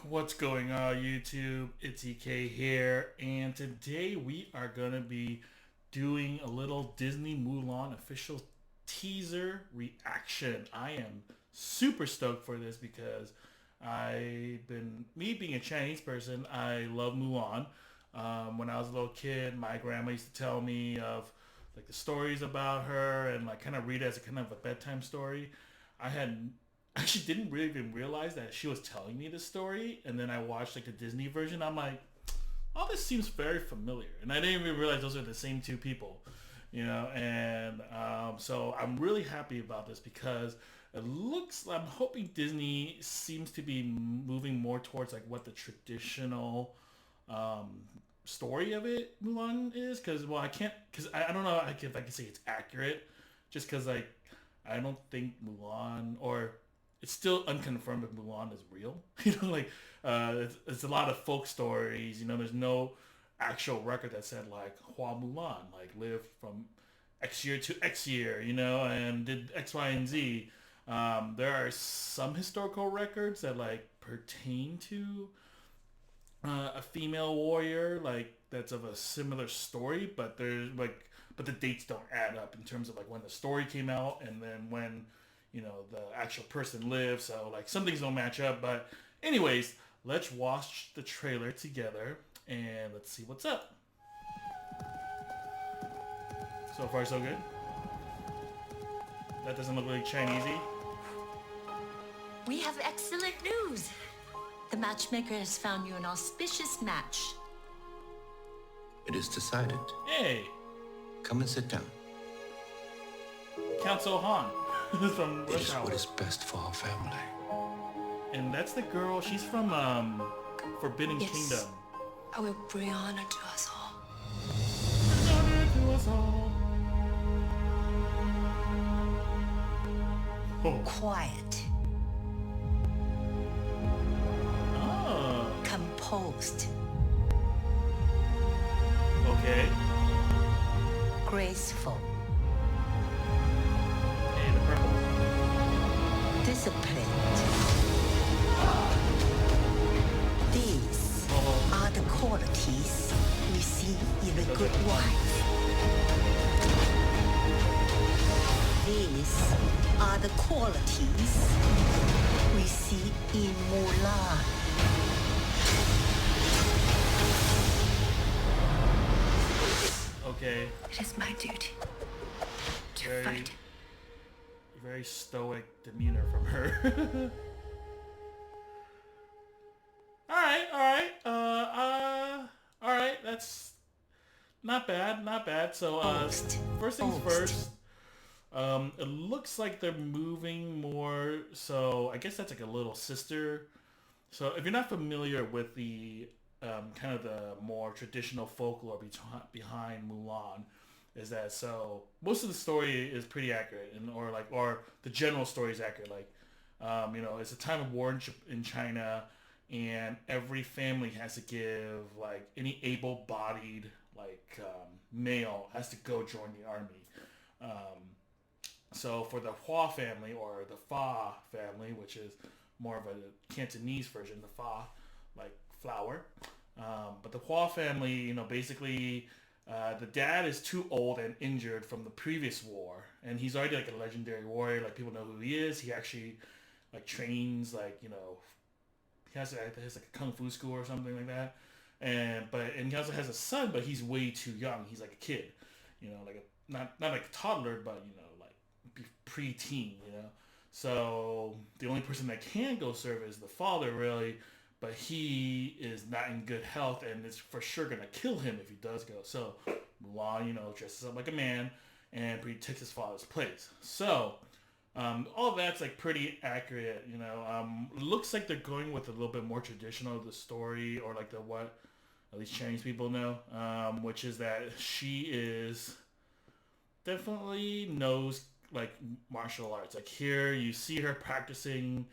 What's going on, YouTube? It's EK here, and today we are gonna be doing a little Disney Mulan official teaser reaction. I am super stoked for this because me being a Chinese person, I love Mulan. When I was a little kid, my grandma used to tell me of like the stories about her and like kind of read it as a kind of a bedtime story. I had actually didn't really even realize that she was telling me this story, and then I watched like the Disney version. I'm like, oh, this seems very familiar, and I didn't even realize those are the same two people, And so I'm really happy about this because it looks. I'm hoping Disney seems to be moving more towards like what the traditional um, story of it Mulan is. Because well, I can't. Because I don't know if I can say it's accurate, just because like I don't think Mulan or it's still unconfirmed if Mulan is real. It's a lot of folk stories. There's no actual record that said like Hua Mulan like lived from X year to X year, and did X, Y, and Z. There are some historical records that like pertain to a female warrior like that's of a similar story, but but the dates don't add up in terms of like when the story came out and then when the actual person lives. So like some things don't match up. But anyways, let's watch the trailer together and let's see what's up. So far so good. That doesn't look really Chinesey. We have excellent news. The matchmaker has found you an auspicious match. It is decided. Hey, Come and sit down. Council Han from It Rush is Hour. what is best for our family. And that's the girl. She's from Forbidden Yes. Kingdom. I will bring honor to us all. Honor to us all. Oh. Quiet, Oh. composed, Okay. graceful, Hey, the purple. disciplined. These Oh. are the qualities we see in a good wife. These are the qualities we see in Mulan. Okay. It is my duty to Very, fight. very stoic demeanor from her. All right, all right. All right. That's not bad, not bad. So, Almost. first things Almost. first. It looks like they're moving more. So I guess that's like a little sister. So if you're not familiar with the kind of the more traditional folklore behind Mulan, is that so most of the story is pretty accurate and or the general story is accurate. Like it's a time of war in China, and every family has to give like any able-bodied like male has to go join the army. Um, so for the Hua family or the Fa family, which is more of a Cantonese version, the Fa, like flower. But the Hua family, basically the dad is too old and injured from the previous war, and he's already like a legendary warrior. Like people know who he is. He actually like trains he has like a kung fu school or something like that. And he also has a son, but he's way too young. He's like a kid, like a not like a toddler, but like pre-teen, So the only person that can go serve is the father, really, but he is not in good health and is for sure gonna kill him if he does go. So Mulan, dresses up like a man and takes his father's place. So all of that's like pretty accurate, looks like they're going with a little bit more traditional of the story, or like the what at least Chinese people know, which is that she is definitely knows like martial arts. Like here you see her practicing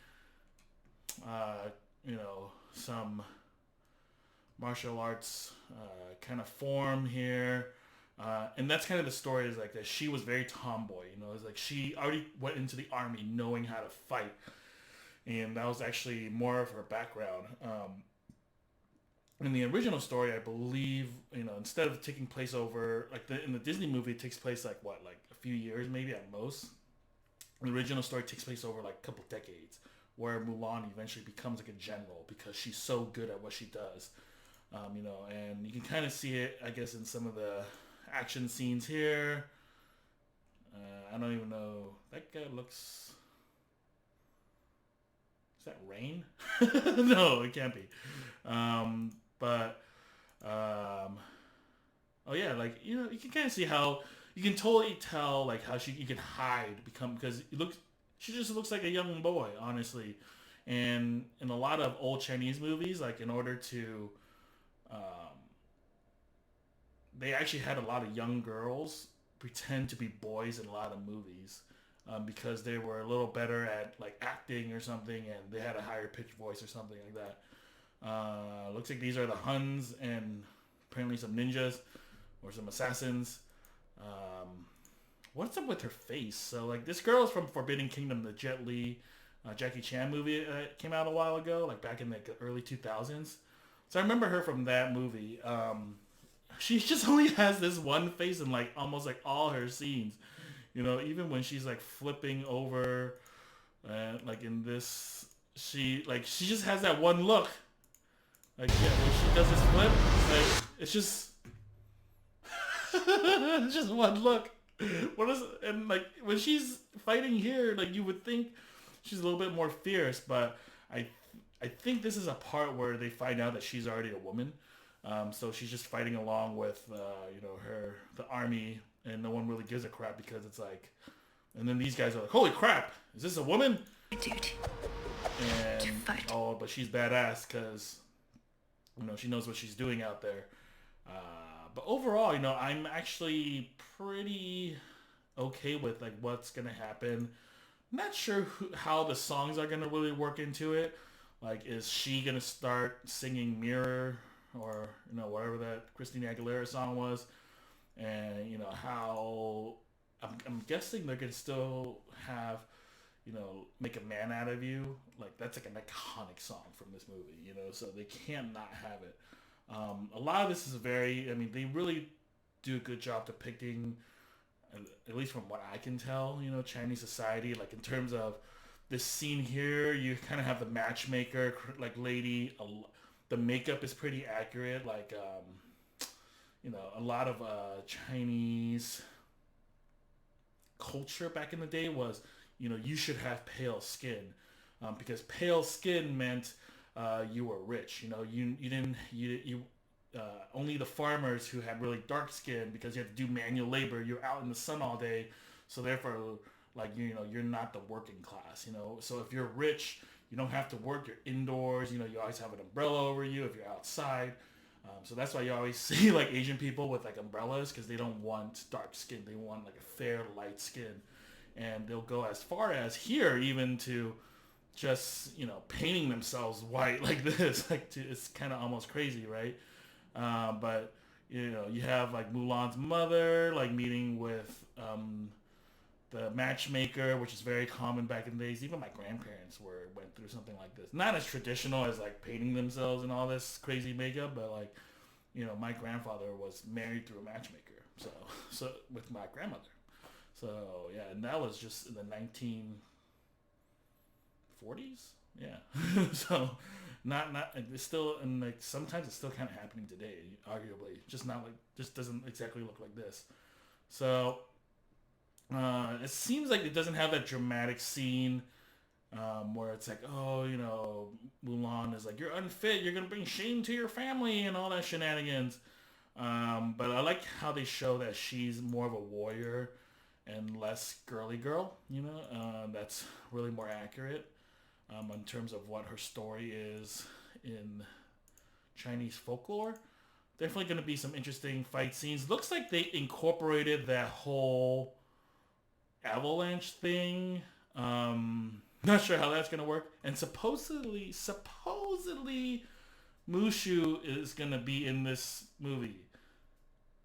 some martial arts kind of form here. And that's kind of the story, is like that she was very tomboy, it's like she already went into the army knowing how to fight. and that was actually more of her background. In the original story, I believe, instead of taking place over in the Disney movie, it takes place like a few years maybe at most. The original story takes place over like a couple decades, where Mulan eventually becomes like a general because she's so good at what she does. And you can kind of see it, I guess, in some of the action scenes here. I don't even know. That guy looks. Is that Rain? No, it can't be. But oh yeah, you can kind of see how you can totally tell how you can hide because she just looks like a young boy, honestly. And in a lot of old Chinese movies, in order to they actually had a lot of young girls pretend to be boys in a lot of movies because they were a little better at acting or something, and they had a higher pitched voice or something like that. Looks like these are the Huns and apparently some ninjas or some assassins. What's up with her face? So this girl is from Forbidden Kingdom, the Jet Li, Jackie Chan movie that came out a while ago, back in the early 2000s. So I remember her from that movie. She just only has this one face in almost all her scenes. Even when she's flipping over, in this, she just has that one look. When she does this flip, it's just it's just one look. And when she's fighting here, you would think she's a little bit more fierce, but I think this is a part where they find out that she's already a woman. So she's just fighting along with the army, and no one really gives a crap because it's and then these guys are like, holy crap, is this a woman? Dude. And but she's badass because she knows what she's doing out there. But overall, I'm actually pretty okay with what's gonna happen. I'm not sure how the songs are gonna really work into it. Is she gonna start singing Mirror or whatever that Christina Aguilera song was, and how I'm guessing they're gonna still have Make a Man Out of You, that's an iconic song from this movie, so they can't not have it. A lot of this is they really do a good job depicting, at least from what I can tell, Chinese society, in terms of this scene here. You kind of have the matchmaker lady. The makeup is pretty accurate. A lot of Chinese culture back in the day was, you should have pale skin, because pale skin meant you were rich. Only the farmers who had really dark skin, because you had to do manual labor. You're out in the sun all day, so therefore, you're not the working class. So if you're rich, you don't have to work. You're indoors. You always have an umbrella over you if you're outside. So that's why you always see Asian people with umbrellas, because they don't want dark skin. They want a fair light skin, and they'll go as far as here even to just painting themselves white like this. It's kind of almost crazy, right? But you have Mulan's mother meeting with the matchmaker, which is very common back in the days. Even my grandparents went through something like this. Not as traditional as painting themselves and all this crazy makeup, but my grandfather was married through a matchmaker. So with my grandmother. So yeah, and that was just in the 1940s. Yeah. So not it's still, and sometimes it's still kind of happening today, arguably. Just not just doesn't exactly look like this. So it seems like it doesn't have that dramatic scene where it's Mulan is you're unfit, you're gonna bring shame to your family and all that shenanigans. But I like how they show that she's more of a warrior and less girly girl. That's really more accurate in terms of what her story is in Chinese folklore. Definitely going to be some interesting fight scenes. Looks like they incorporated that whole avalanche thing. Not sure how that's going to work. And supposedly, Mushu is going to be in this movie.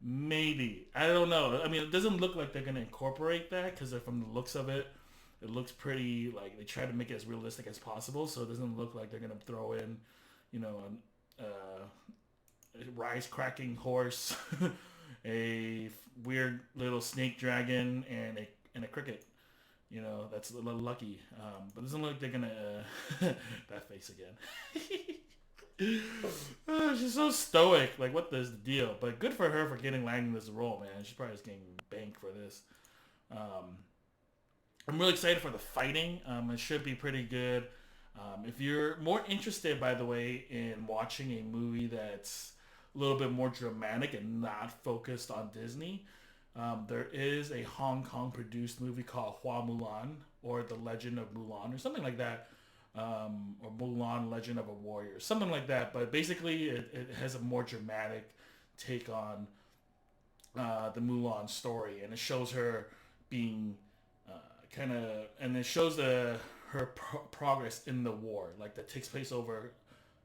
Maybe. I don't know. I mean, it doesn't look like they're going to incorporate that, because from the looks of it, It looks pretty, like they try to make it as realistic as possible, so it doesn't look like they're gonna throw in, you know, a rice cracking horse, a weird little snake dragon, and a cricket. You know, that's a little lucky. But it doesn't look like they're gonna that face again. Oh, she's so stoic. Like, what is the deal? But good for her for landing this role, man. She's probably just getting banked for this. I'm really excited for the fighting. It should be pretty good. If you're more interested, by the way, in watching a movie that's a little bit more dramatic and not focused on Disney, there is a Hong Kong produced movie called Hua Mulan, or The Legend of Mulan, or something like that. Or Mulan, Legend of a Warrior, something like that. But basically, it has a more dramatic take on the Mulan story, and it shows her being and it shows her progress in the war, like that takes place over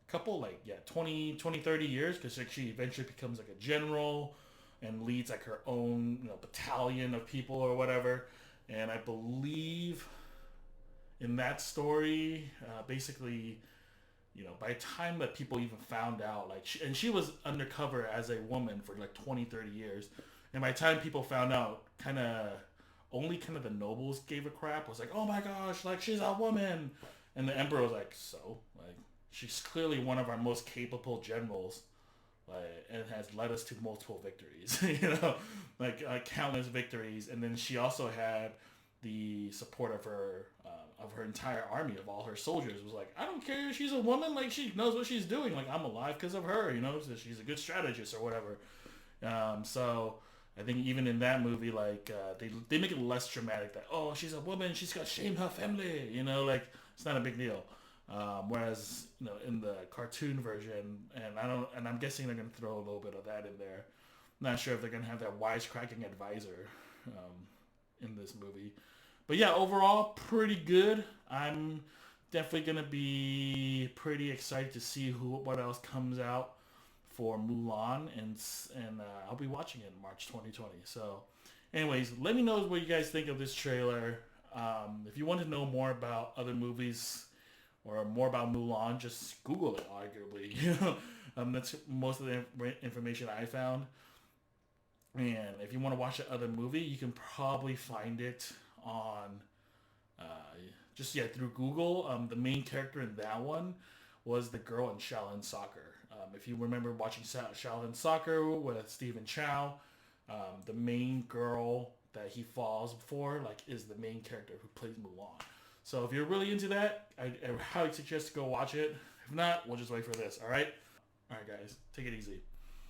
a couple, 20, 30 years, because she eventually becomes like a general and leads like her own, battalion of people or whatever. And I believe in that story, basically, by the time that people even found out, she was undercover as a woman for like 20, 30 years. And by the time people found out, only the nobles gave a crap. Was like, oh my gosh, like, she's a woman. And the emperor was like, so? Like, she's clearly one of our most capable generals. Like, and has led us to multiple victories, countless victories. And then she also had the support of her entire army, of all her soldiers. It was like, I don't care if she's a woman, like, she knows what she's doing. Like, I'm alive because of her, so she's a good strategist or whatever. So I think even in that movie, they make it less dramatic that, oh, she's a woman, she's got to shame her family, it's not a big deal. Whereas, in the cartoon version, and I'm guessing they're going to throw a little bit of that in there. I'm not sure if they're going to have that wisecracking advisor in this movie. But yeah, overall, pretty good. I'm definitely going to be pretty excited to see what else comes out for Mulan, and I'll be watching it in March 2020. So anyways, let me know what you guys think of this trailer. If you want to know more about other movies or more about Mulan, just Google it, arguably. That's most of the information I found. And if you want to watch the other movie, you can probably find it on through Google. The main character in that one was the girl in Shaolin Soccer. If you remember watching Shaolin Soccer with Stephen Chow, the main girl that he falls for, is the main character who plays Mulan. So if you're really into that, I highly suggest to go watch it. If not, we'll just wait for this. All right, guys, take it easy.